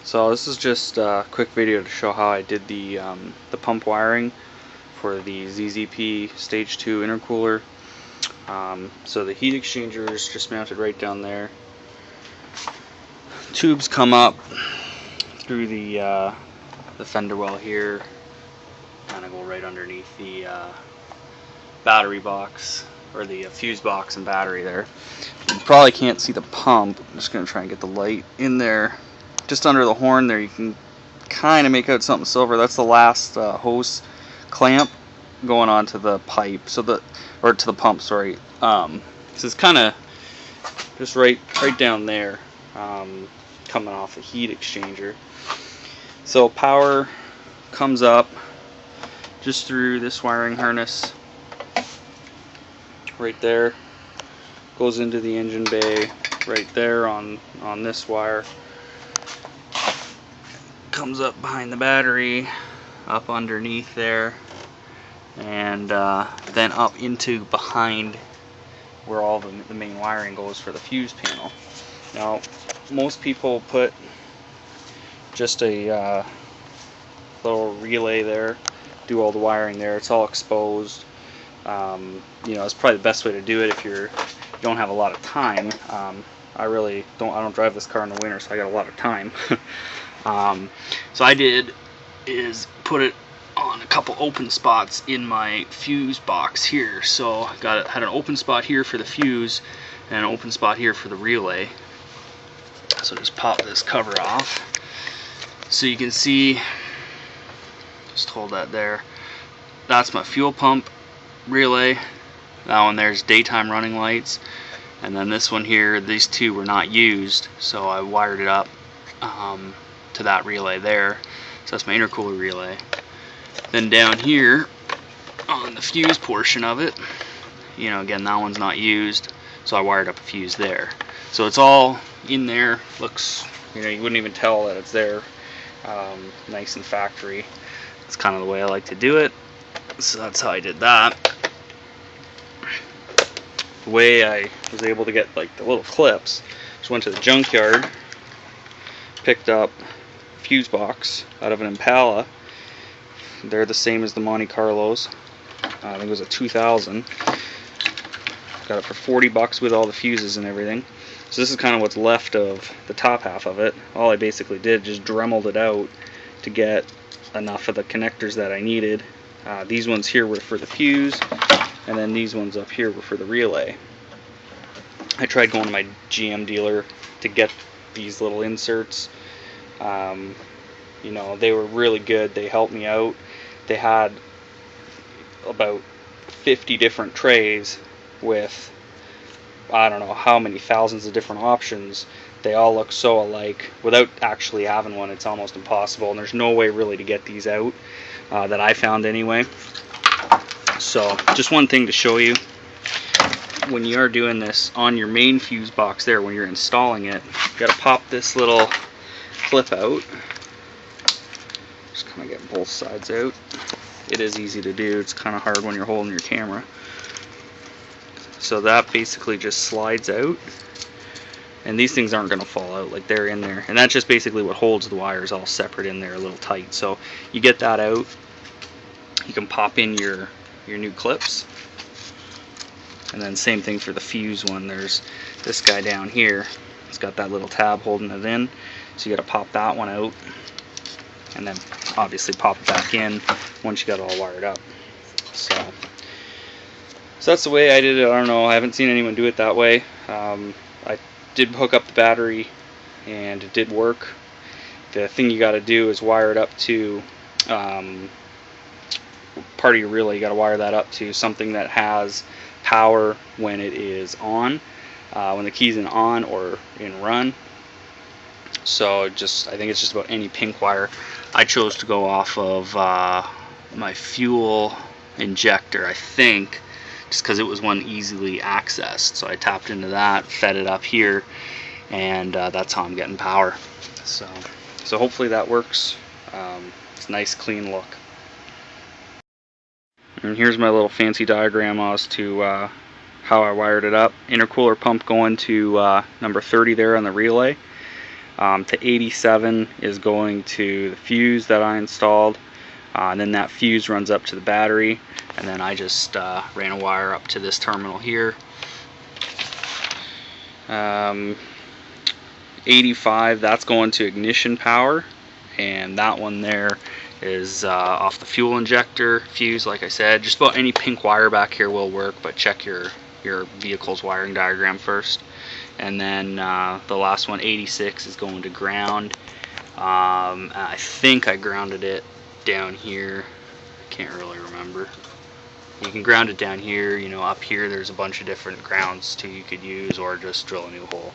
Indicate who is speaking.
Speaker 1: So this is just a quick video to show how I did the pump wiring for the ZZP Stage 2 intercooler. So the heat exchanger is just mounted right down there. Tubes come up through the fender well here, kind of go right underneath the battery box, or the fuse box and battery there. You probably can't see the pump. I'm just going to try and get the light in there. Just under the horn there, you can kind of make out something silver. That's the last hose clamp going onto the pipe, to the pump. Sorry. So it's kind of just right down there, coming off the heat exchanger. So power comes up just through this wiring harness right there, goes into the engine bay right there on this wire, comes up behind the battery, up underneath there, and then up into behind where all the main wiring goes for the fuse panel. Now most people put just a little relay there, do all the wiring there. It's all exposed. You know, it's probably the best way to do it if you don't have a lot of time. I don't drive this car in the winter, so I got a lot of time. So I did is put it on a couple open spots in my fuse box here. So had an open spot here for the fuse and an open spot here for the relay. So just pop this cover off so you can see. Just hold that there. That's my fuel pump relay. That one there's daytime running lights, and then this one here, these two were not used, so I wired it up to that relay there. So that's my intercooler relay. Then down here on the fuse portion of it, you know, again, that one's not used, so I wired up a fuse there. So it's all in there. Looks, you know, you wouldn't even tell that it's there. Nice and factory. That's kind of the way I like to do it. So that's how I did that. The way I was able to get like the little clips, just went to the junkyard, picked up a fuse box out of an Impala. They're the same as the Monte Carlos. I think it was a 2000. Got it for 40 bucks with all the fuses and everything. So this is kind of what's left of the top half of it. All I basically did, just dremeled it out to get enough of the connectors that I needed. These ones here were for the fuse, and then these ones up here were for the relay. I tried going to my GM dealer to get these little inserts. You know, they were really good. They helped me out. They had about 50 different trays with I don't know how many thousands of different options. They all look so alike. Without actually having one, it's almost impossible, and there's no way really to get these out that I found anyway. So just one thing to show you, when you are doing this on your main fuse box there, when you're installing it, you got to pop this little clip out. Just kind of get both sides out. It is easy to do. It's kind of hard when you're holding your camera. So that basically just slides out, and these things aren't going to fall out, like they're in there, and that's just basically what holds the wires all separate in there a little tight. So you get that out, you can pop in your new clips, and then same thing for the fuse one. There's this guy down here, it's got that little tab holding it in, so you got to pop that one out, and then obviously pop it back in once you got it all wired up. So that's the way I did it. I don't know, I haven't seen anyone do it that way. I did hook up the battery and it did work. The thing you got to do is wire it up to part of your relay. You got to wire that up to something that has power when it is on, when the key's in on or in run. So I think it's just about any pink wire. I chose to go off of my fuel injector, I think, just because it was one easily accessed. So I tapped into that, fed it up here, and that's how I'm getting power. So hopefully that works. It's a nice clean look. And here's my little fancy diagram as to how I wired it up. Intercooler pump going to number 30 there on the relay. to 87 is going to the fuse that I installed, and then that fuse runs up to the battery, and then I just ran a wire up to this terminal here. 85, that's going to ignition power, and that one there is off the fuel injector fuse. Like I said, just about any pink wire back here will work, but check your vehicle's wiring diagram first. And then the last one, 86, is going to ground. I think I grounded it down here. I can't really remember. You can ground it down here. You know, up here there's a bunch of different grounds too you could use, or just drill a new hole.